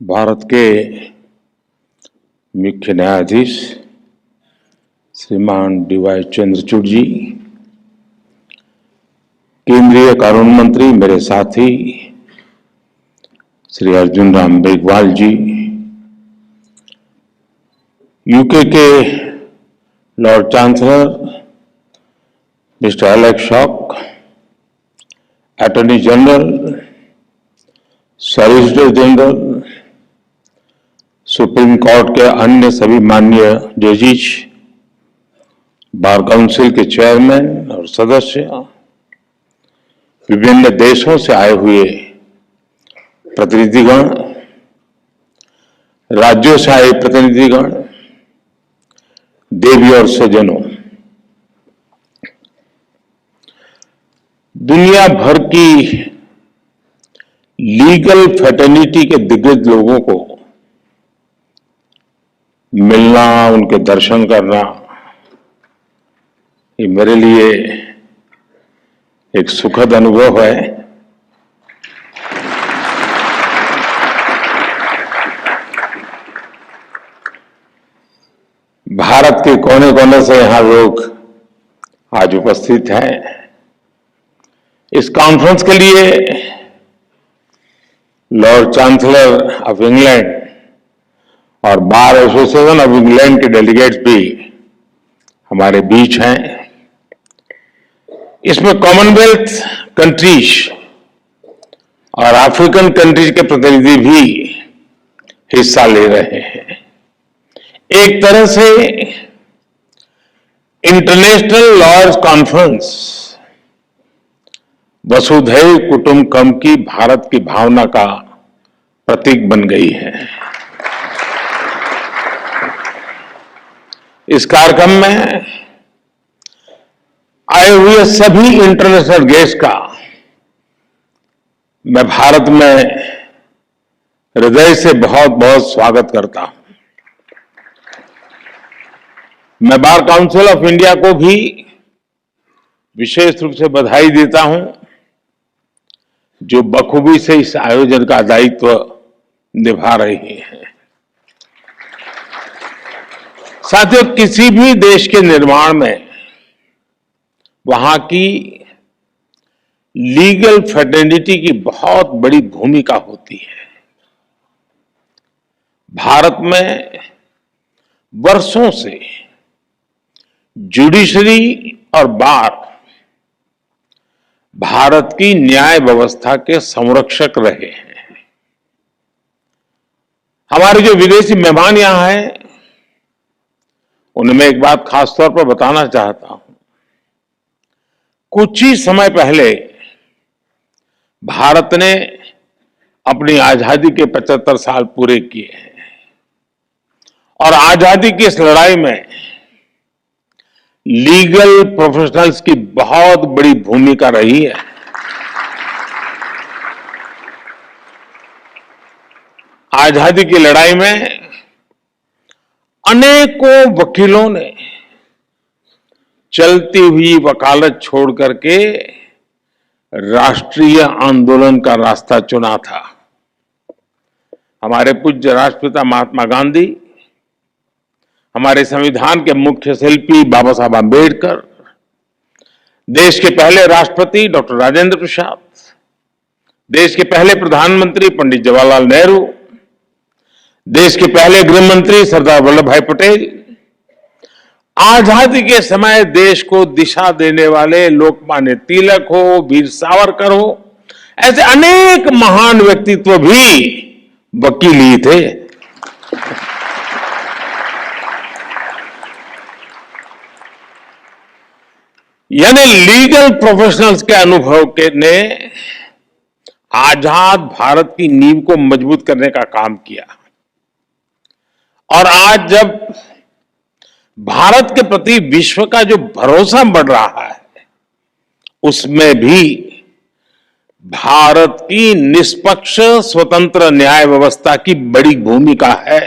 भारत के मुख्य न्यायाधीश श्रीमान डी.वाई. चंद्रचूड़ जी, केंद्रीय कानून मंत्री मेरे साथी श्री अर्जुन राम मेघवाल जी, यूके के Lord chancellor mister Alex shock, attorney general, solicitor general, supreme court के अन्य सभी माननीय जजेस, बार काउंसिल के चेयरमैन और सदस्य, विभिन्न देशों से आए हुए प्रतिनिधिगण, राज्यों से आए प्रतिनिधिगण, देवी और सज्जनों, दुनिया भर की लीगल फ्रेटर्निटी के दिग्गज लोगों को मिलना, उनके दर्शन करना, ये मेरे लिए एक सुखद अनुभव है। भारत के कोने कोने से यहां लोग आज उपस्थित हैं। इस कॉन्फ्रेंस के लिए लॉर्ड चांसलर ऑफ इंग्लैंड और बार एसोसिएशन ऑफ इंग्लैंड के डेलीगेट्स भी हमारे बीच हैं। इसमें कॉमनवेल्थ कंट्रीज और अफ्रीकन कंट्रीज के प्रतिनिधि भी हिस्सा ले रहे हैं। एक तरह से इंटरनेशनल लॉयर्स कॉन्फ्रेंस वसुधैव कुटुंबकम की भारत की भावना का प्रतीक बन गई है। इस कार्यक्रम में आए हुए सभी इंटरनेशनल गेस्ट का मैं भारत में हृदय से बहुत बहुत स्वागत करता हूं। मैं बार काउंसिल ऑफ इंडिया को भी विशेष रूप से बधाई देता हूं, जो बखूबी से इस आयोजन का दायित्व निभा रही है। साथियों, किसी भी देश के निर्माण में वहां की लीगल फ्रेटर्निटी की बहुत बड़ी भूमिका होती है। भारत में वर्षों से जुडिशरी और बार भारत की न्याय व्यवस्था के संरक्षक रहे हैं। हमारे जो विदेशी मेहमान यहां हैं, उन्हें मैं एक बात खास तौर पर बताना चाहता हूं। कुछ ही समय पहले भारत ने अपनी आजादी के 75 साल पूरे किए हैं और आजादी की इस लड़ाई में लीगल प्रोफेशनल्स की बहुत बड़ी भूमिका रही है। आजादी की लड़ाई में अनेकों वकीलों ने चलती हुई वकालत छोड़ करके राष्ट्रीय आंदोलन का रास्ता चुना था। हमारे पूज्य राष्ट्रपिता महात्मा गांधी, हमारे संविधान के मुख्य शिल्पी बाबा साहब आंबेडकर, देश के पहले राष्ट्रपति डॉक्टर राजेंद्र प्रसाद, देश के पहले प्रधानमंत्री पंडित जवाहरलाल नेहरू, देश के पहले गृह मंत्री सरदार वल्लभ भाई पटेल, आजादी के समय देश को दिशा देने वाले लोकमान्य तिलक हो, वीर सावरकर हो, ऐसे अनेक महान व्यक्तित्व भी वकील ही थे। यानी लीगल प्रोफेशनल्स के अनुभव के ने आजाद भारत की नींव को मजबूत करने का काम किया। और आज जब भारत के प्रति विश्व का जो भरोसा बढ़ रहा है, उसमें भी भारत की निष्पक्ष स्वतंत्र न्याय व्यवस्था की बड़ी भूमिका है।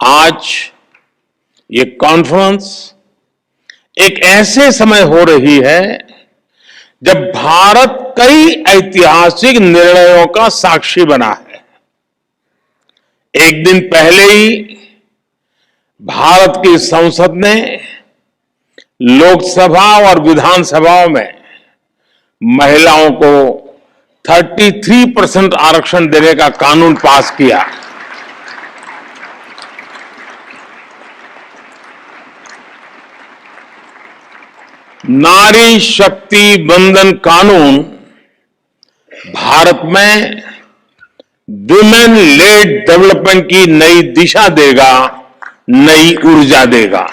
आज ये कॉन्फ्रेंस एक ऐसे समय हो रही है जब भारत कई ऐतिहासिक निर्णयों का साक्षी बना है। एक दिन पहले ही भारत की संसद ने लोकसभा और विधानसभाओं में महिलाओं को 33% आरक्षण देने का कानून पास किया। नारी शक्ति वंदन कानून भारत में वुमेन लेड डेवलपमेंट की नई दिशा देगा, नई ऊर्जा देगा।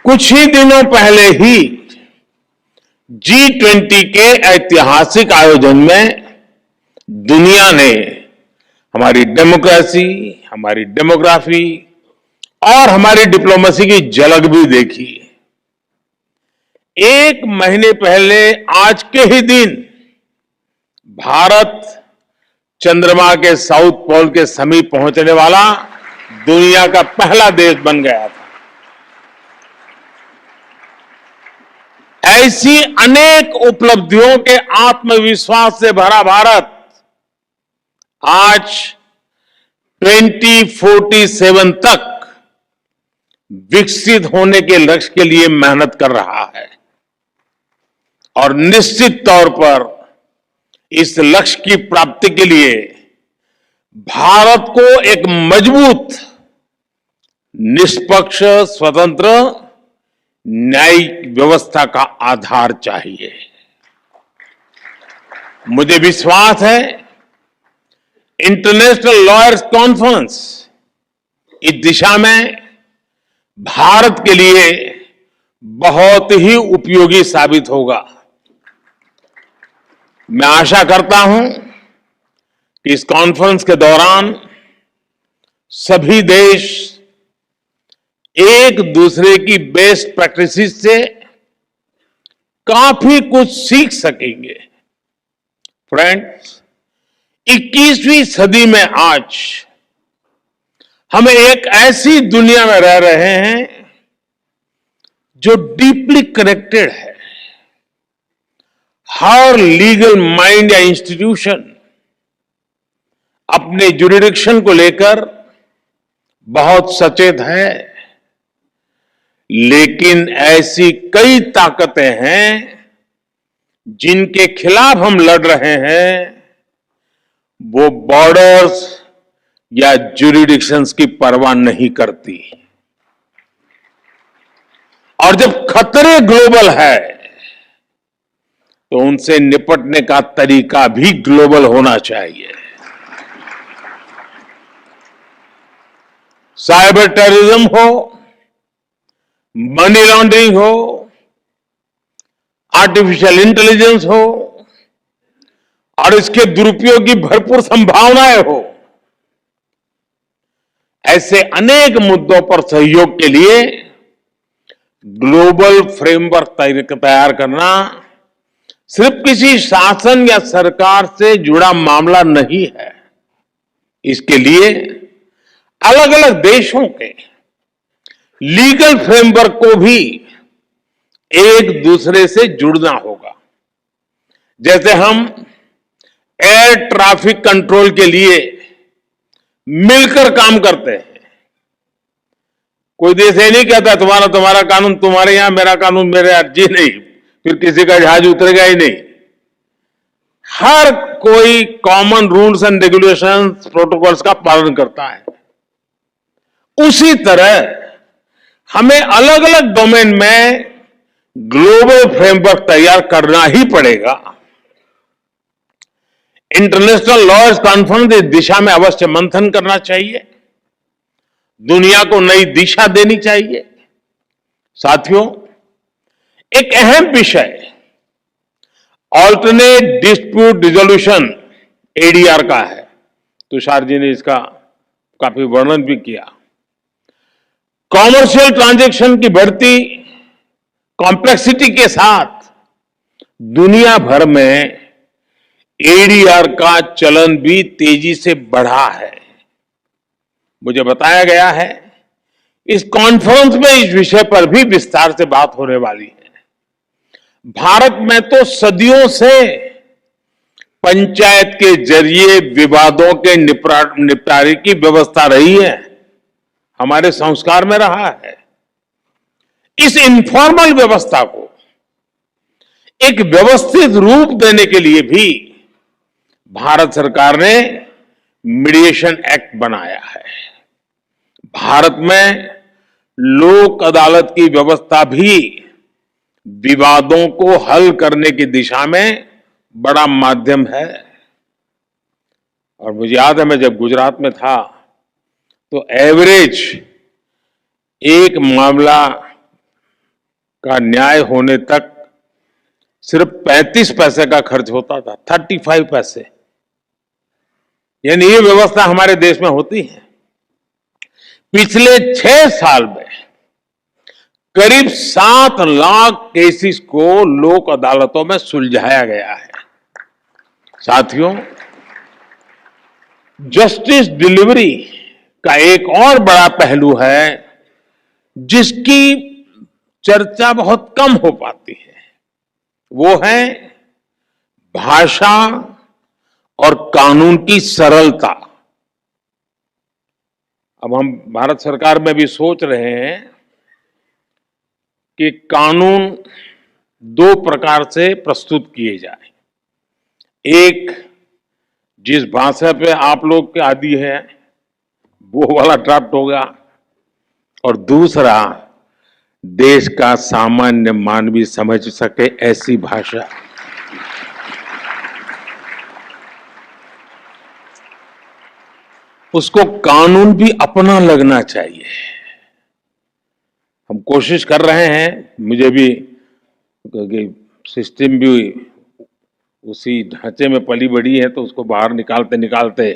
कुछ ही दिनों पहले ही G20 के ऐतिहासिक आयोजन में दुनिया ने हमारी डेमोक्रेसी, हमारी डेमोग्राफी और हमारी डिप्लोमेसी की झलक भी देखी। एक महीने पहले आज के ही दिन भारत चंद्रमा के साउथ पोल के समीप पहुंचने वाला दुनिया का पहला देश बन गया था। ऐसी अनेक उपलब्धियों के आत्मविश्वास से भरा भारत आज 2047 तक विकसित होने के लक्ष्य के लिए मेहनत कर रहा है और निश्चित तौर पर इस लक्ष्य की प्राप्ति के लिए भारत को एक मजबूत, निष्पक्ष, स्वतंत्र न्यायिक व्यवस्था का आधार चाहिए। मुझे विश्वास है इंटरनेशनल लॉयर्स कॉन्फ्रेंस इस दिशा में भारत के लिए बहुत ही उपयोगी साबित होगा। मैं आशा करता हूं कि इस कॉन्फ्रेंस के दौरान सभी देश एक दूसरे की बेस्ट प्रैक्टिसेस से काफी कुछ सीख सकेंगे। फ्रेंड्स, 21वीं सदी में आज हम एक ऐसी दुनिया में रह रहे हैं जो डीपली कनेक्टेड है। हर लीगल माइंड या इंस्टीट्यूशन अपने जुरिडिक्शन को लेकर बहुत सचेत है, लेकिन ऐसी कई ताकतें हैं जिनके खिलाफ हम लड़ रहे हैं। वो बॉर्डर्स या जुरिडिक्शंस की परवाह नहीं करती। और जब खतरे ग्लोबल है तो उनसे निपटने का तरीका भी ग्लोबल होना चाहिए। साइबर टेररिज्म हो, मनी लॉन्ड्रिंग हो, आर्टिफिशियल इंटेलिजेंस हो और इसके दुरुपयोग की भरपूर संभावनाएं हो, ऐसे अनेक मुद्दों पर सहयोग के लिए ग्लोबल फ्रेमवर्क तैयार करना सिर्फ किसी शासन या सरकार से जुड़ा मामला नहीं है। इसके लिए अलग अलग देशों के लीगल फ्रेमवर्क को भी एक दूसरे से जुड़ना होगा। जैसे हम एयर ट्रैफिक कंट्रोल के लिए मिलकर काम करते हैं। कोई देश ये नहीं कहता तुम्हारा कानून तुम्हारे यहां, मेरा कानून मेरे यहां। जी नहीं, फिर किसी का जहाज उतरेगा ही नहीं। हर कोई common rules and regulations, protocols का पालन करता है। उसी तरह हमें अलग अलग डोमेन में ग्लोबल फ्रेमवर्क तैयार करना ही पड़ेगा। इंटरनेशनल लॉयर्स कॉन्फ्रेंस इस दिशा में अवश्य मंथन करना चाहिए, दुनिया को नई दिशा देनी चाहिए। साथियों, एक अहम विषय ऑल्टरनेट डिस्प्यूट रिजोल्यूशन एडीआर का है। तुषार जी ने इसका काफी वर्णन भी किया। कॉमर्शियल ट्रांजैक्शन की बढ़ती कॉम्प्लेक्सिटी के साथ दुनिया भर में एडीआर का चलन भी तेजी से बढ़ा है। मुझे बताया गया है इस कॉन्फ्रेंस में इस विषय पर भी विस्तार से बात होने वाली है। भारत में तो सदियों से पंचायत के जरिए विवादों के निपटारे की व्यवस्था रही है, हमारे संस्कार में रहा है। इस इनफॉर्मल व्यवस्था को एक व्यवस्थित रूप देने के लिए भी भारत सरकार ने मीडिएशन एक्ट बनाया है। भारत में लोक अदालत की व्यवस्था भी विवादों को हल करने की दिशा में बड़ा माध्यम है। और मुझे याद है, मैं जब गुजरात में था तो एवरेज एक मामला का न्याय होने तक सिर्फ 35 पैसे का खर्च होता था, 35 पैसे। यानी ये व्यवस्था हमारे देश में होती है। पिछले 6 साल में करीब 7 लाख केसेस को लोक अदालतों में सुलझाया गया है। साथियों, जस्टिस डिलीवरी का एक और बड़ा पहलू है जिसकी चर्चा बहुत कम हो पाती है, वो है भाषा और कानून की सरलता। अब हम भारत सरकार में भी सोच रहे हैं कि कानून 2 प्रकार से प्रस्तुत किए जाए। एक, जिस भाषा पे आप लोग के आदी है वो वाला ड्राफ्ट होगा, और दूसरा देश का सामान्य मानवी समझ सके ऐसी भाषा। उसको कानून भी अपना लगना चाहिए। हम कोशिश कर रहे हैं, मुझे भी सिस्टम भी उसी ढांचे में पली बड़ी है तो उसको बाहर निकालते निकालते,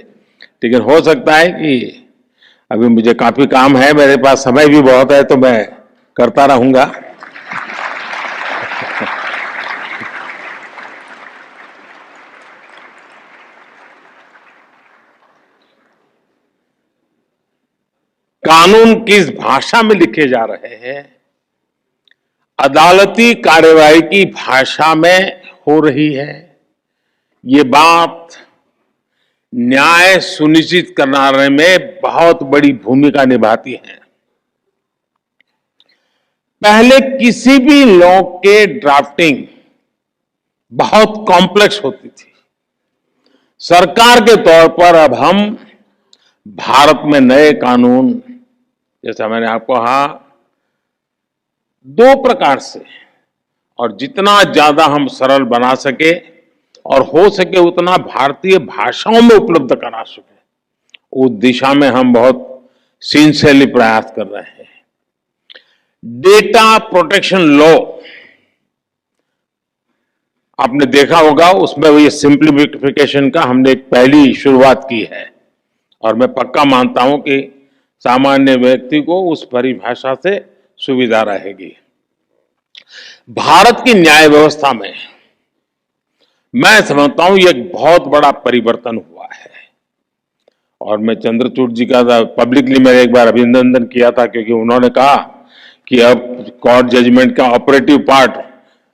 लेकिन हो सकता है कि अभी मुझे काफी काम है, मेरे पास समय भी बहुत है, तो मैं करता रहूंगा। कानून किस भाषा में लिखे जा रहे हैं, अदालती कार्यवाही की भाषा में हो रही है, ये बात न्याय सुनिश्चित कराने में बहुत बड़ी भूमिका निभाती है। पहले किसी भी लॉ के ड्राफ्टिंग बहुत कॉम्प्लेक्स होती थी। सरकार के तौर पर अब हम भारत में नए कानून, जैसा मैंने आपको कहा, 2 प्रकार से, और जितना ज्यादा हम सरल बना सके और हो सके उतना भारतीय भाषाओं में उपलब्ध करा सके, उस दिशा में हम बहुत सिंसियरली प्रयास कर रहे हैं। डेटा प्रोटेक्शन लॉ आपने देखा होगा, उसमें ये सिंप्लीफिकेशन का हमने एक पहली शुरुआत की है, और मैं पक्का मानता हूं कि सामान्य व्यक्ति को उस परिभाषा से सुविधा रहेगी। भारत की न्याय व्यवस्था में मैं समझता हूं ये एक बहुत बड़ा परिवर्तन हुआ है, और मैं चंद्रचूड़ जी का पब्लिकली मैंने एक बार अभिनंदन किया था, क्योंकि उन्होंने कहा कि अब कोर्ट जजमेंट का ऑपरेटिव पार्ट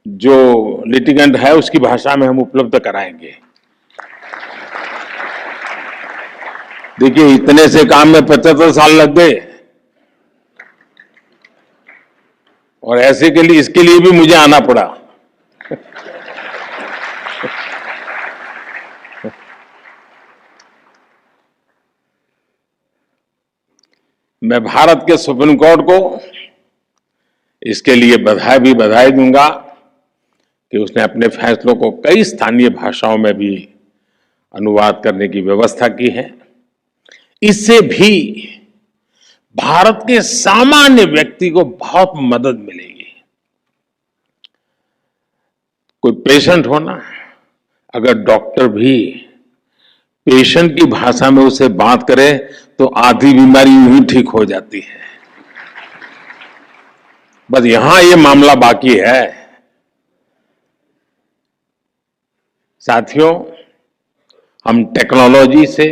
जो लिटिगेंट है उसकी भाषा में हम उपलब्ध कराएंगे। देखिए, इतने से काम में 75 साल लग गए, और ऐसे के लिए, इसके लिए भी मुझे आना पड़ा। मैं भारत के सुप्रीम कोर्ट को इसके लिए बधाई दूंगा कि उसने अपने फैसलों को कई स्थानीय भाषाओं में भी अनुवाद करने की व्यवस्था की है। इससे भी भारत के सामान्य व्यक्ति को बहुत मदद मिलेगी। कोई पेशेंट हो ना, अगर डॉक्टर भी पेशेंट की भाषा में उसे बात करे तो आधी बीमारी यूं ही ठीक हो जाती है। बस यहां ये मामला बाकी है। साथियों, हम टेक्नोलॉजी से,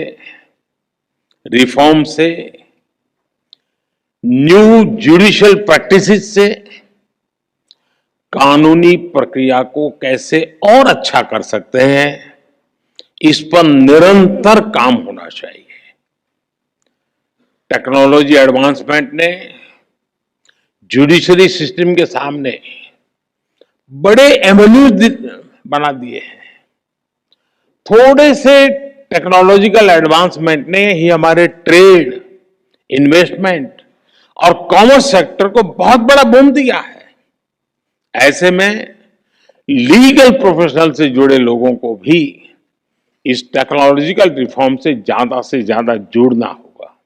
रिफॉर्म से, न्यू जुडिशियल प्रैक्टिसेस से कानूनी प्रक्रिया को कैसे और अच्छा कर सकते हैं, इस पर निरंतर काम होना चाहिए। टेक्नोलॉजी एडवांसमेंट ने जुडिशरी सिस्टम के सामने बड़े एवेन्यूज बना दिए हैं। थोड़े से टेक्नोलॉजिकल एडवांसमेंट ने ही हमारे ट्रेड, इन्वेस्टमेंट और कॉमर्स सेक्टर को बहुत बड़ा बूम दिया है। ऐसे में लीगल प्रोफेशनल से जुड़े लोगों को भी इस टेक्नोलॉजिकल रिफॉर्म से ज्यादा जुड़ना होगा।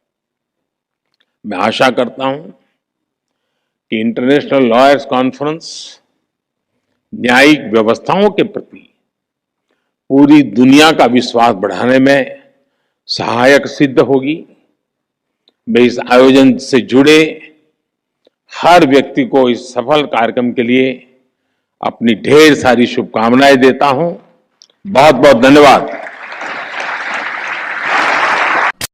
मैं आशा करता हूं कि इंटरनेशनल लॉयर्स कॉन्फ्रेंस न्यायिक व्यवस्थाओं के प्रति पूरी दुनिया का विश्वास बढ़ाने में सहायक सिद्ध होगी। मैं इस आयोजन से जुड़े हर व्यक्ति को इस सफल कार्यक्रम के लिए अपनी ढेर सारी शुभकामनाएं देता हूं। बहुत बहुत धन्यवाद।